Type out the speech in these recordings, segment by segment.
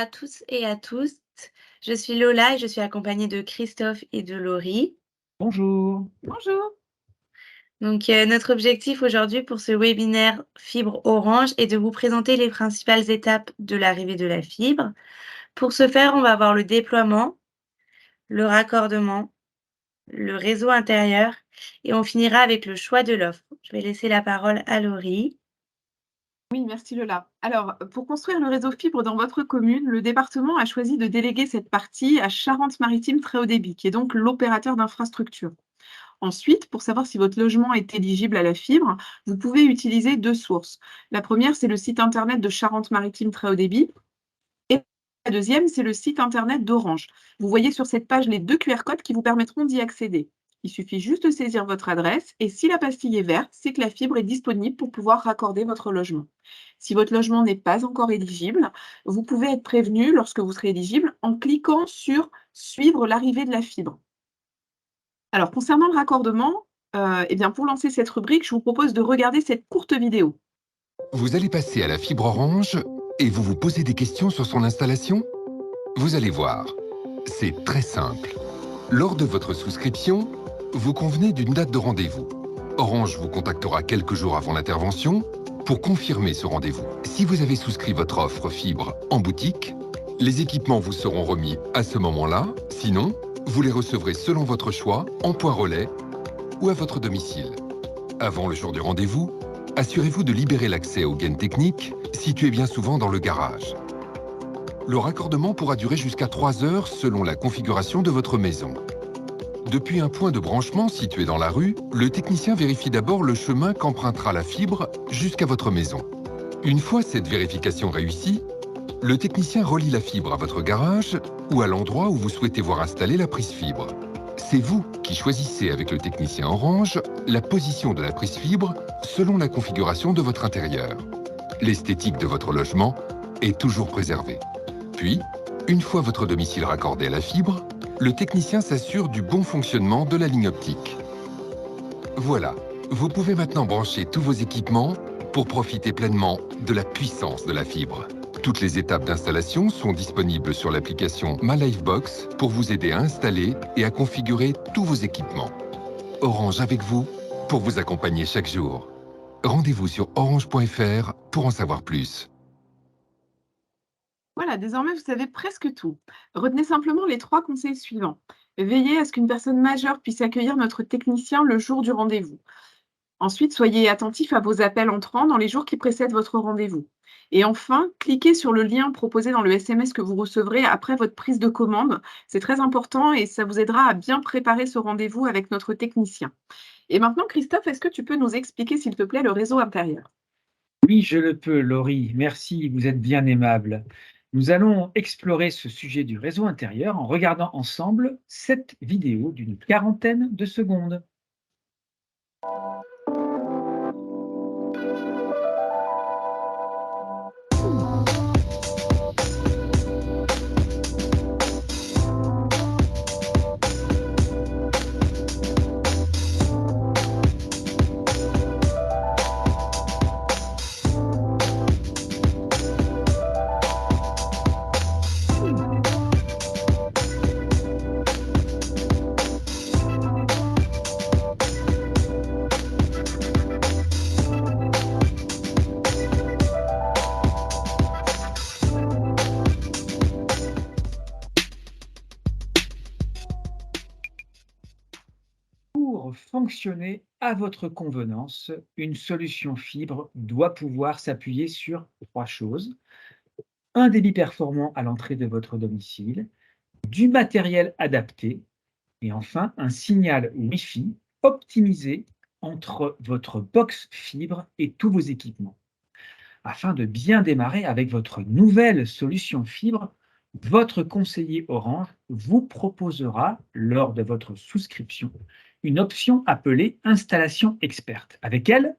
à tous et à tous. Je suis Lola et je suis accompagnée de Christophe et de Laurie. Bonjour. Bonjour. Notre objectif aujourd'hui pour ce webinaire Fibre Orange est de vous présenter les principales étapes de l'arrivée de la fibre. Pour ce faire, on va voir le déploiement, le raccordement, le réseau intérieur et on finira avec le choix de l'offre. Je vais laisser la parole à Laurie. Oui, merci Lola. Alors, pour construire le réseau fibre dans votre commune, le département a choisi de déléguer cette partie à Charente-Maritime Très Haut Débit, qui est donc l'opérateur d'infrastructure. Ensuite, pour savoir si votre logement est éligible à la fibre, vous pouvez utiliser deux sources. La première, c'est le site internet de Charente-Maritime Très Haut Débit. Et la deuxième, c'est le site internet d'Orange. Vous voyez sur cette page les deux QR codes qui vous permettront d'y accéder. Il suffit juste de saisir votre adresse et si la pastille est verte, c'est que la fibre est disponible pour pouvoir raccorder votre logement. Si votre logement n'est pas encore éligible, vous pouvez être prévenu lorsque vous serez éligible en cliquant sur Suivre l'arrivée de la fibre. Alors, concernant le raccordement, eh bien, pour lancer cette rubrique, je vous propose de regarder cette courte vidéo. Vous allez passer à la fibre Orange et vous vous posez des questions sur son installation? Vous allez voir, c'est très simple. Lors de votre souscription, vous convenez d'une date de rendez-vous. Orange vous contactera quelques jours avant l'intervention pour confirmer ce rendez-vous. Si vous avez souscrit votre offre fibre en boutique, les équipements vous seront remis à ce moment-là. Sinon, vous les recevrez selon votre choix, en point relais ou à votre domicile. Avant le jour du rendez-vous, assurez-vous de libérer l'accès aux gaines techniques, situées bien souvent dans le garage. Le raccordement pourra durer jusqu'à 3 heures selon la configuration de votre maison. Depuis un point de branchement situé dans la rue, le technicien vérifie d'abord le chemin qu'empruntera la fibre jusqu'à votre maison. Une fois cette vérification réussie, le technicien relie la fibre à votre garage ou à l'endroit où vous souhaitez voir installer la prise fibre. C'est vous qui choisissez avec le technicien Orange la position de la prise fibre selon la configuration de votre intérieur. L'esthétique de votre logement est toujours préservée. Puis, une fois votre domicile raccordé à la fibre, le technicien s'assure du bon fonctionnement de la ligne optique. Voilà, vous pouvez maintenant brancher tous vos équipements pour profiter pleinement de la puissance de la fibre. Toutes les étapes d'installation sont disponibles sur l'application MyLifebox pour vous aider à installer et à configurer tous vos équipements. Orange avec vous pour vous accompagner chaque jour. Rendez-vous sur orange.fr pour en savoir plus. Voilà, désormais, vous savez presque tout. Retenez simplement les 3 conseils suivants. Veillez à ce qu'une personne majeure puisse accueillir notre technicien le jour du rendez-vous. Ensuite, soyez attentif à vos appels entrants dans les jours qui précèdent votre rendez-vous. Et enfin, cliquez sur le lien proposé dans le SMS que vous recevrez après votre prise de commande. C'est très important et ça vous aidera à bien préparer ce rendez-vous avec notre technicien. Et maintenant, Christophe, est-ce que tu peux nous expliquer, s'il te plaît, le réseau intérieur? Oui, je le peux, Laurie. Merci, vous êtes bien aimable. Nous allons explorer ce sujet du réseau intérieur en regardant ensemble cette vidéo d'une quarantaine de secondes. Pour fonctionner à votre convenance, une solution fibre doit pouvoir s'appuyer sur 3 choses. Un débit performant à l'entrée de votre domicile, du matériel adapté et enfin un signal Wi-Fi optimisé entre votre box fibre et tous vos équipements. Afin de bien démarrer avec votre nouvelle solution fibre, votre conseiller Orange vous proposera, lors de votre souscription, une option appelée Installation experte. Avec elle,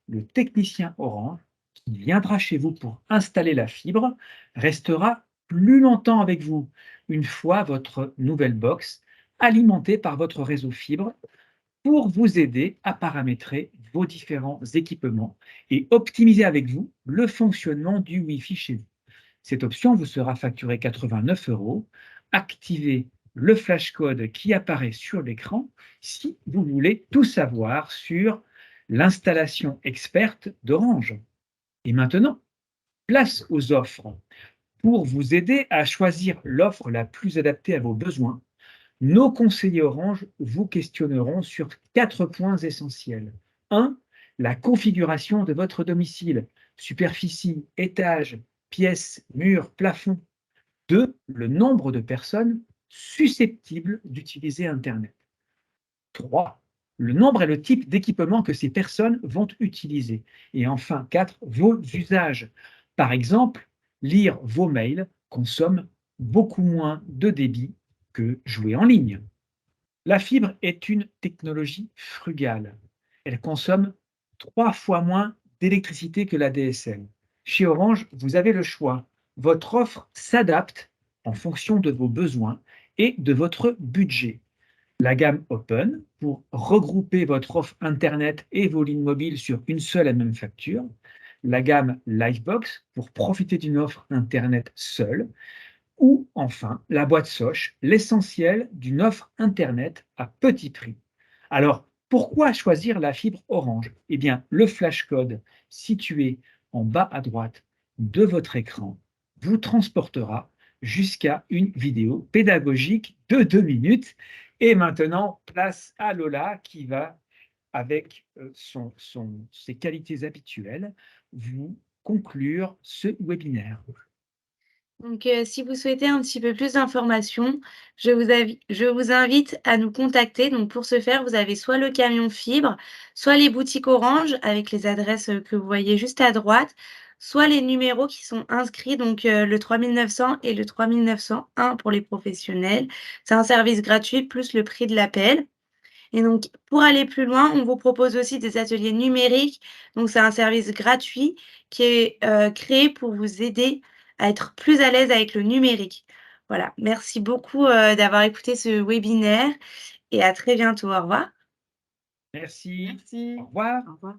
le technicien Orange qui viendra chez vous pour installer la fibre restera plus longtemps avec vous, une fois votre nouvelle box alimentée par votre réseau fibre, pour vous aider à paramétrer vos différents équipements et optimiser avec vous le fonctionnement du Wi-Fi chez vous. Cette option vous sera facturée 89 €. Activez le flash code qui apparaît sur l'écran si vous voulez tout savoir sur l'installation experte d'Orange. Et maintenant, place aux offres. Pour vous aider à choisir l'offre la plus adaptée à vos besoins, nos conseillers Orange vous questionneront sur 4 points essentiels. 1. La configuration de votre domicile, superficie, étage, pièces, murs, plafond. 2. Le nombre de personnes susceptibles d'utiliser Internet. 3. Le nombre et le type d'équipement que ces personnes vont utiliser. Et enfin, 4. Vos usages. Par exemple, lire vos mails consomme beaucoup moins de débit que jouer en ligne. La fibre est une technologie frugale. Elle consomme 3 fois moins d'électricité que la DSL. Chez Orange, vous avez le choix. Votre offre s'adapte en fonction de vos besoins et de votre budget. La gamme Open pour regrouper votre offre Internet et vos lignes mobiles sur une seule et même facture. La gamme Livebox pour profiter d'une offre Internet seule. Ou enfin, la boîte Soch, l'essentiel d'une offre Internet à petit prix. Alors, pourquoi choisir la fibre Orange? Eh bien, le flash code situé en bas à droite de votre écran vous transportera jusqu'à une vidéo pédagogique de 2 minutes. Et maintenant, place à Lola qui va, avec ses qualités habituelles, vous conclure ce webinaire. Donc, si vous souhaitez un petit peu plus d'informations, je vous invite à nous contacter. Donc, pour ce faire, vous avez soit le camion fibre, soit les boutiques Orange avec les adresses, que vous voyez juste à droite, soit les numéros qui sont inscrits, donc, le 3900 et le 3901 pour les professionnels. C'est un service gratuit plus le prix de l'appel. Et donc, pour aller plus loin, on vous propose aussi des ateliers numériques. Donc, c'est un service gratuit qui est créé pour vous aider à être plus à l'aise avec le numérique. Voilà, merci beaucoup d'avoir écouté ce webinaire et à très bientôt. Au revoir. Merci. Merci. Au revoir. Au revoir.